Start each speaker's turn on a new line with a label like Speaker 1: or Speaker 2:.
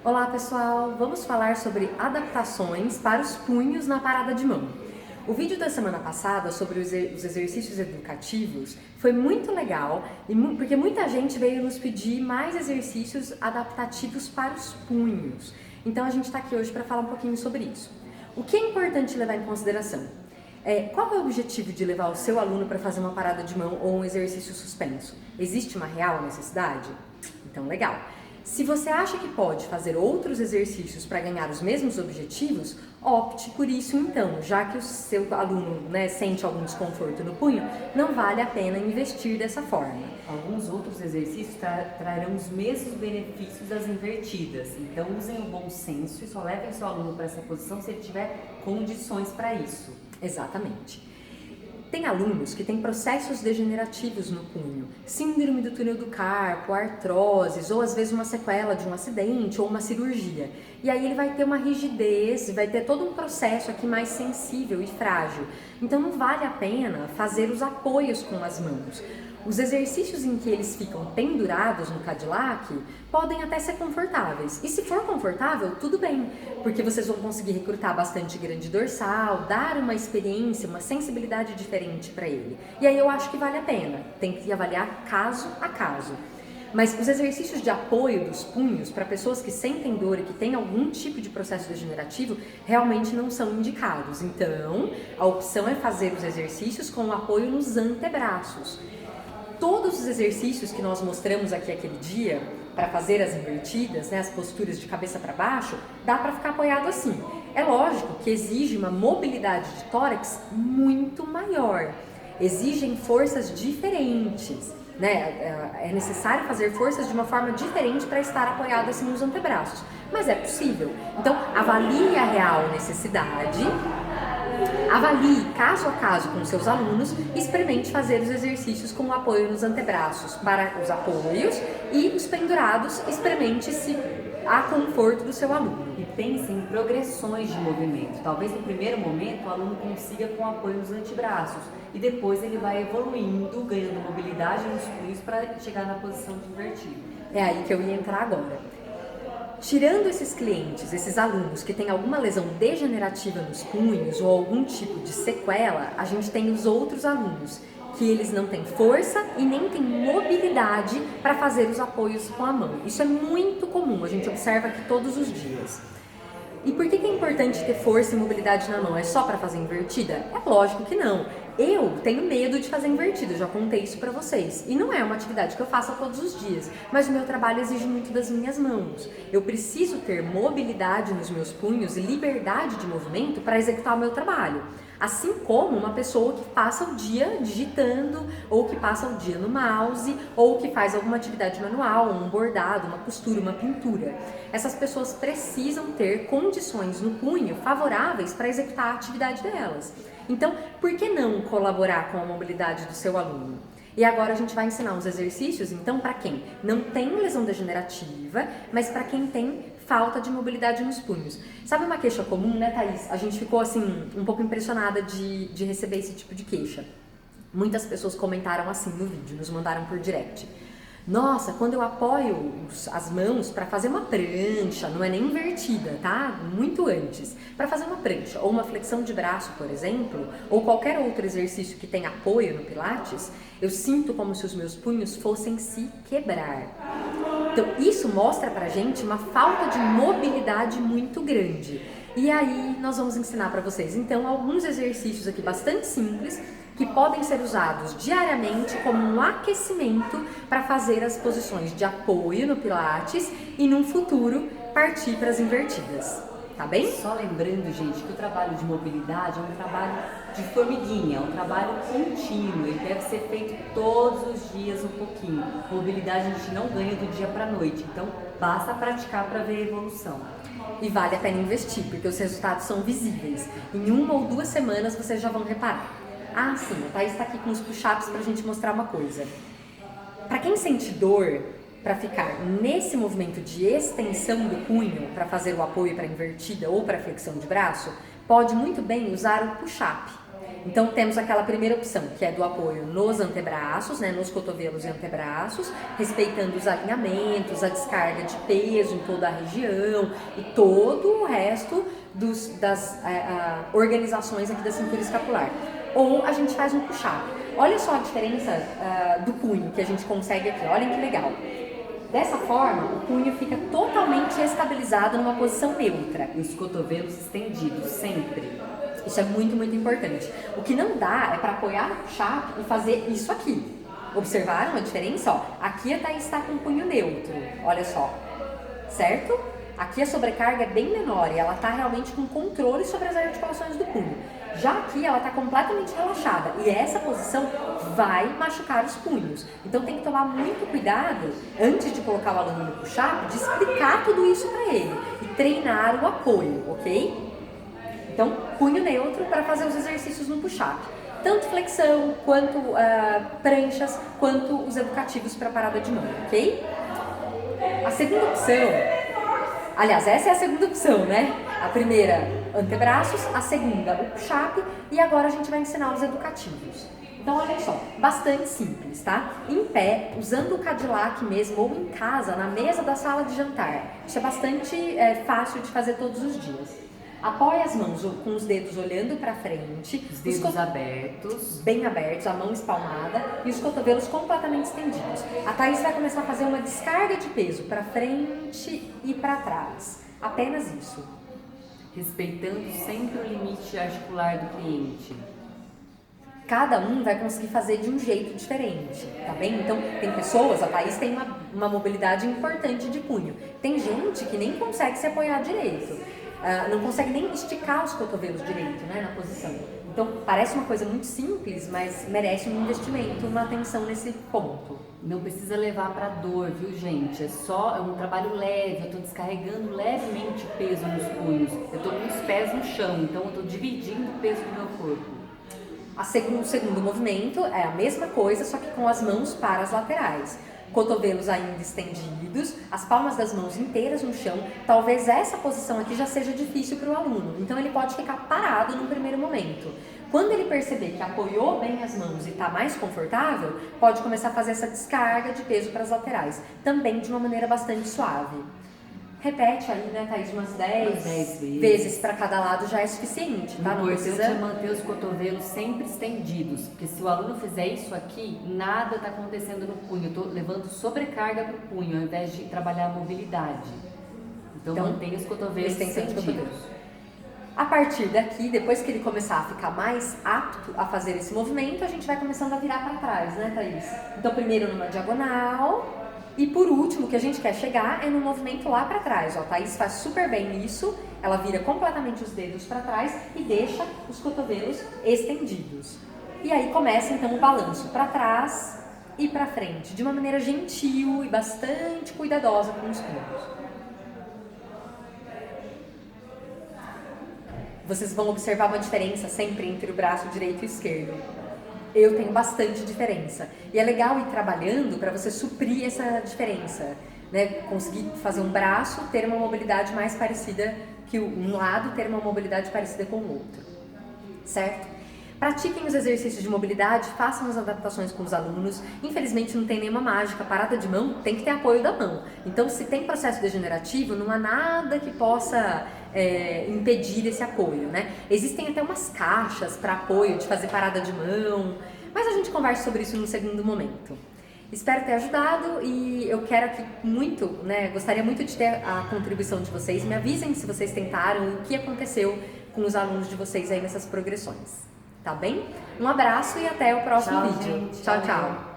Speaker 1: Olá pessoal, vamos falar sobre adaptações para os punhos na parada de mão. O vídeo da semana passada sobre os exercícios educativos foi muito legal porque muita gente veio nos pedir mais exercícios adaptativos para os punhos. Então a gente está aqui hoje para falar um pouquinho sobre isso. O que é importante levar em consideração? Qual é o objetivo de levar o seu aluno para fazer uma parada de mão ou um exercício suspenso? Existe uma real necessidade? Então legal! Se você acha que pode fazer outros exercícios para ganhar os mesmos objetivos, opte por isso então, já que o seu aluno sente algum desconforto no punho, não vale a pena investir dessa forma.
Speaker 2: Alguns outros exercícios trarão os mesmos benefícios das invertidas, então usem o bom senso e só levem seu aluno para essa posição se ele tiver condições para isso.
Speaker 1: Exatamente. Tem alunos que têm processos degenerativos no punho, síndrome do túnel do carpo, artroses, ou às vezes uma sequela de um acidente ou uma cirurgia. E aí ele vai ter uma rigidez, vai ter todo um processo aqui mais sensível e frágil. Então não vale a pena fazer os apoios com as mãos. Os exercícios em que eles ficam pendurados no Cadillac podem até ser confortáveis. E se for confortável, tudo bem, porque vocês vão conseguir recrutar bastante grande dorsal, dar uma experiência, uma sensibilidade diferente para ele. E aí eu acho que vale a pena. Tem que avaliar caso a caso. Mas os exercícios de apoio dos punhos para pessoas que sentem dor e que têm algum tipo de processo degenerativo realmente não são indicados. Então, a opção é fazer os exercícios com o apoio nos antebraços. Todos os exercícios que nós mostramos aqui aquele dia, para fazer as invertidas, as posturas de cabeça para baixo, dá para ficar apoiado assim. É lógico que exige uma mobilidade de tórax muito maior, exigem forças diferentes, É necessário fazer forças de uma forma diferente para estar apoiado assim nos antebraços, mas é possível. Então, avalie a real necessidade. Avalie caso a caso com seus alunos e experimente fazer os exercícios com o apoio nos antebraços para os apoios e os pendurados, experimente se há conforto do seu aluno.
Speaker 2: E pense em progressões de movimento. Talvez no primeiro momento o aluno consiga com apoio nos antebraços e depois ele vai evoluindo, ganhando mobilidade nos punhos para chegar na posição de invertido.
Speaker 1: É aí que eu ia entrar agora. Tirando esses clientes, esses alunos que têm alguma lesão degenerativa nos punhos ou algum tipo de sequela, a gente tem os outros alunos que eles não têm força e nem têm mobilidade para fazer os apoios com a mão. Isso é muito comum, a gente observa aqui todos os dias. E por que é importante ter força e mobilidade na mão? É só para fazer invertida? É lógico que não. Eu tenho medo de fazer invertida, já contei isso para vocês. E não é uma atividade que eu faça todos os dias, mas o meu trabalho exige muito das minhas mãos. Eu preciso ter mobilidade nos meus punhos e liberdade de movimento para executar o meu trabalho. Assim como uma pessoa que passa o dia digitando, ou que passa o dia no mouse, ou que faz alguma atividade manual, um bordado, uma costura, uma pintura. Essas pessoas precisam ter condições no punho favoráveis para executar a atividade delas. Então, por que não colaborar com a mobilidade do seu aluno? E agora a gente vai ensinar uns exercícios, então, para quem não tem lesão degenerativa, mas para quem tem falta de mobilidade nos punhos. Sabe uma queixa comum, Thaís? A gente ficou, assim, um pouco impressionada de receber esse tipo de queixa. Muitas pessoas comentaram assim no vídeo, nos mandaram por direct. Nossa, quando eu apoio as mãos para fazer uma prancha, não é nem invertida, tá? Muito antes. Para fazer uma prancha ou uma flexão de braço, por exemplo, ou qualquer outro exercício que tenha apoio no Pilates, eu sinto como se os meus punhos fossem se quebrar. Então, isso mostra pra gente uma falta de mobilidade muito grande. E aí, nós vamos ensinar para vocês, então, alguns exercícios aqui bastante simples que podem ser usados diariamente como um aquecimento para fazer as posições de apoio no Pilates e, num futuro, partir para as invertidas. Tá bem?
Speaker 2: Só lembrando, gente, que o trabalho de mobilidade é um trabalho de formiguinha, é um trabalho contínuo, ele deve ser feito todos os dias um pouquinho. Mobilidade a gente não ganha do dia para a noite, então basta praticar para ver a evolução.
Speaker 1: E vale a pena investir, porque os resultados são visíveis. Em 1 ou 2 semanas vocês já vão reparar. Ah, sim, a Thaís está aqui com os push-ups para a gente mostrar uma coisa. Para quem sente dor, para ficar nesse movimento de extensão do punho, para fazer o apoio para invertida ou para flexão de braço, pode muito bem usar o push-up. Então temos aquela primeira opção, que é do apoio nos antebraços, né, nos cotovelos e antebraços, respeitando os alinhamentos, a descarga de peso em toda a região e todo o resto das organizações aqui da cintura escapular. Ou a gente faz um push-up. Olha só a diferença do punho que a gente consegue aqui, olhem que legal. Dessa forma, o punho fica totalmente estabilizado numa posição neutra.
Speaker 2: E os cotovelos estendidos, sempre.
Speaker 1: Isso é muito, muito importante. O que não dá é para apoiar no push-up e fazer isso aqui. Observaram a diferença? Ó, aqui a Thaís está com o punho neutro, olha só, certo? Aqui a sobrecarga é bem menor e ela está realmente com controle sobre as articulações do punho. Já aqui ela está completamente relaxada e essa posição vai machucar os punhos. Então tem que tomar muito cuidado, antes de colocar o aluno no push-up, de explicar tudo isso para ele e treinar o apoio, ok? Então, punho neutro para fazer os exercícios no push-up. Tanto flexão, quanto pranchas, quanto os educativos para parada de mão, ok? A segunda opção, aliás, essa é a segunda opção, né? A primeira, antebraços, a segunda, o push-up, e agora a gente vai ensinar os educativos. Então, olha só, bastante simples, tá? Em pé, usando o Cadillac mesmo, ou em casa, na mesa da sala de jantar. Isso é bastante fácil de fazer todos os dias. Apoie as mãos com os dedos olhando para frente,
Speaker 2: os dedos abertos,
Speaker 1: bem abertos, a mão espalmada e os cotovelos completamente estendidos. A Thaís vai começar a fazer uma descarga de peso para frente e para trás. Apenas isso.
Speaker 2: Respeitando sempre o limite articular do cliente.
Speaker 1: Cada um vai conseguir fazer de um jeito diferente, tá bem? Então, tem pessoas, a Thaís tem uma mobilidade importante de punho. Tem gente que nem consegue se apoiar direito. Não consegue nem esticar os cotovelos direito, né, na posição. Então, parece uma coisa muito simples, mas merece um investimento, uma atenção nesse ponto.
Speaker 2: Não precisa levar para dor, viu, gente? É um trabalho leve, eu estou descarregando levemente o peso nos punhos. Eu estou com os pés no chão, então eu estou dividindo o peso do meu corpo.
Speaker 1: O segundo movimento é a mesma coisa, só que com as mãos para as laterais. Cotovelos ainda estendidos, as palmas das mãos inteiras no chão. Talvez essa posição aqui já seja difícil para o aluno, então ele pode ficar parado no primeiro momento. Quando ele perceber que apoiou bem as mãos e está mais confortável, pode começar a fazer essa descarga de peso para as laterais, também de uma maneira bastante suave. Repete aí, né, Thaís, umas 10 vezes para cada lado já é suficiente, tá?
Speaker 2: Não precisa manter os cotovelos sempre estendidos, porque se o aluno fizer isso aqui, nada está acontecendo no punho. Eu estou levando sobrecarga para o punho, ao invés de trabalhar a mobilidade. Então mantenha os cotovelos estendidos.
Speaker 1: A partir daqui, depois que ele começar a ficar mais apto a fazer esse movimento, a gente vai começando a virar para trás, né, Thaís? Então primeiro numa diagonal. E por último, o que a gente quer chegar é no movimento lá para trás. Ó, a Thaís faz super bem isso, ela vira completamente os dedos para trás e deixa os cotovelos estendidos. E aí começa então o balanço para trás e para frente, de uma maneira gentil e bastante cuidadosa com os punhos. Vocês vão observar uma diferença sempre entre o braço direito e esquerdo. Eu tenho bastante diferença. E é legal ir trabalhando para você suprir essa diferença, né? Conseguir fazer um braço ter uma mobilidade mais parecida que um lado ter uma mobilidade parecida com o outro, certo? Pratiquem os exercícios de mobilidade, façam as adaptações com os alunos. Infelizmente não tem nenhuma mágica, parada de mão tem que ter apoio da mão. Então se tem processo degenerativo, não há nada que possa impedir esse apoio, né? Existem até umas caixas para apoio de fazer parada de mão, mas a gente conversa sobre isso no segundo momento. Espero ter ajudado e eu quero aqui muito, né? Gostaria muito de ter a contribuição de vocês. Me avisem se vocês tentaram e o que aconteceu com os alunos de vocês aí nessas progressões. Tá bem? Um abraço e até o próximo vídeo.
Speaker 2: Gente,
Speaker 1: tchau, tchau.